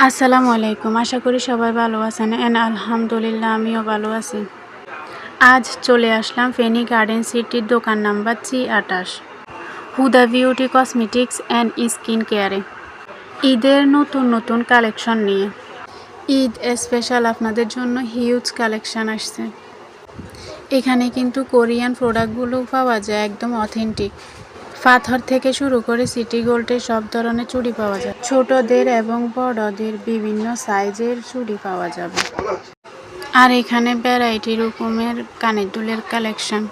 আসসালামু আলাইকুম। আশা করি সবাই ভালো আছেন। আলহামদুলিল্লাহ আমিও ভালো আছি। আজ চলে আসলাম ফেনী গার্ডেন সিটির দোকান number C28 Huda beauty cosmetics and skin কেয়ারে ঈদের নতুন কালেকশন নিয়ে। ঈদ স্পেশাল আপনাদের জন্য হিউজ কালেকশন আসছে। এখানে কিন্তু কোরিয়ান প্রোডাক্টগুলো পাওয়া যায়, একদম অথেন্টিক। পাথর থেকে শুরু করে সিটি গোল্ডের সব ধরনের চুড়ি পাওয়া যায়। ছোটদের এবং বড়দের বিভিন্ন সাইজের চুড়ি পাওয়া যাবে। আর এখানে ভ্যারাইটি রকমের কানের দুলের কালেকশন।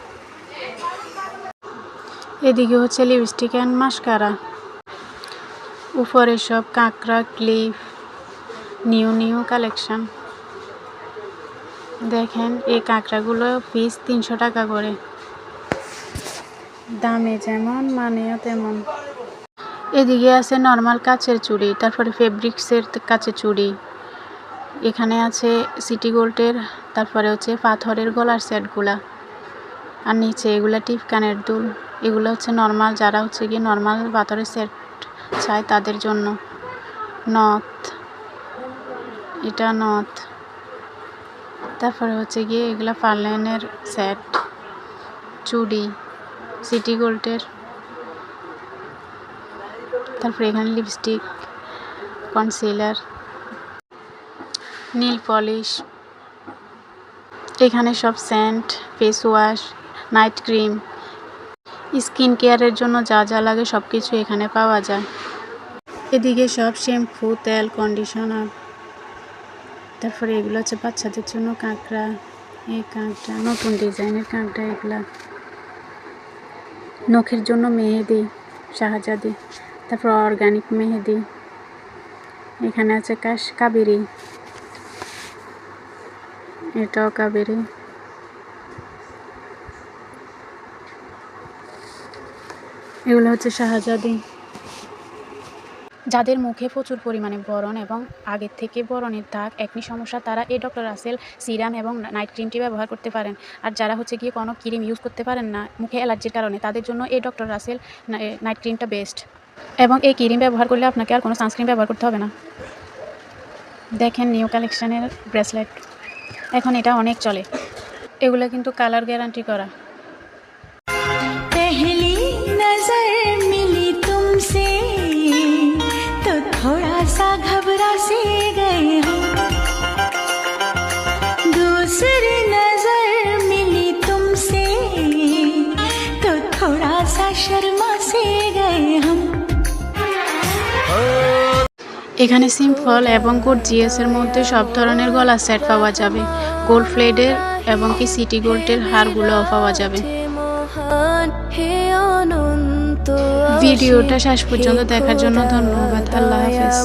এদিকে হচ্ছে লিপস্টিক অ্যান্ড মাস্কারা। উপরে সব কাঁকড়া ক্লিপ, নিউ কালেকশন। দেখেন এই কাঁকড়াগুলো পিস 300 টাকা করে। দামে যেমন মানেও তেমন। এদিকে আছে নর্মাল কাচের চুড়ি, তারপরে ফেব্রিক্সের কাচের চুড়ি। এখানে আছে সিটি গোল্ডের, তারপরে হচ্ছে পাথরের গলার সেটগুলা। আর নিচে এগুলা টিপ কানের দুল। এগুলো হচ্ছে নর্মাল, যারা হচ্ছে গিয়ে নর্মাল পাথরের সেট চায় তাদের জন্য। নথ, এটা নথ। তারপরে হচ্ছে গিয়ে এগুলা পার্লেনের সেট, চুড়ি সিটি গোল্ডের। তারপরে এখানে লিপস্টিক, কনসিলার, নীল পলিশ। এখানে সব scent, face wash, night cream, skin কেয়ারের জন্য যা যা লাগে সব কিছু এখানে পাওয়া যায়। এদিকে সব শ্যাম্পু, তেল, কন্ডিশনার। তারপরে এগুলো হচ্ছে বাচ্চাদের জন্য কাঁকড়া। এই কাঁকড়া নতুন ডিজাইনের কাঁকড়া এগুলা। নখের জন্য মেহেদি, শাহজাদি। তারপর অর্গানিক মেহেদি। এখানে আছে কাবেরি, এটাও কাবেরি। এগুলো হচ্ছে শাহজাদি। যাদের মুখে প্রচুর পরিমাণে ব্রণ এবং আগের থেকে ব্রণের দাগ, একনি সমস্যা, তারা এই ডক্টর রাসেল সিরাম এবং নাইট ক্রিমটি ব্যবহার করতে পারেন। আর যারা হচ্ছে গিয়ে কোনো ক্রিম ইউজ করতে পারেন না মুখে অ্যালার্জির কারণে, তাদের জন্য এই ডক্টর রাসেল নাইট ক্রিমটা বেস্ট। এবং এই ক্রিম ব্যবহার করলে আপনাকে আর কোনো সানস্ক্রিন ব্যবহার করতে হবে না। দেখেন নিউ কালেকশনের ব্রেসলেট, এখন এটা অনেক চলে। এগুলো কিন্তু কালার গ্যারান্টি করা। थोड़ा सा घबरा से गए हम, दूसरी नजर मिली तुमसे तो थोड़ा सा शर्मा से गए हम। এখানে সিম্পল এবং গর্জিয়াসের মধ্যে সব ধরনের গলার সেট পাওয়া যাবে। গোল্ড প্লেটের এবং কি সিটি গোল্ডের হারগুলোও পাওয়া যাবে। ভিডিওটা শেষ পর্যন্ত দেখার জন্য ধন্যবাদ। আল্লাহ হাফেজ।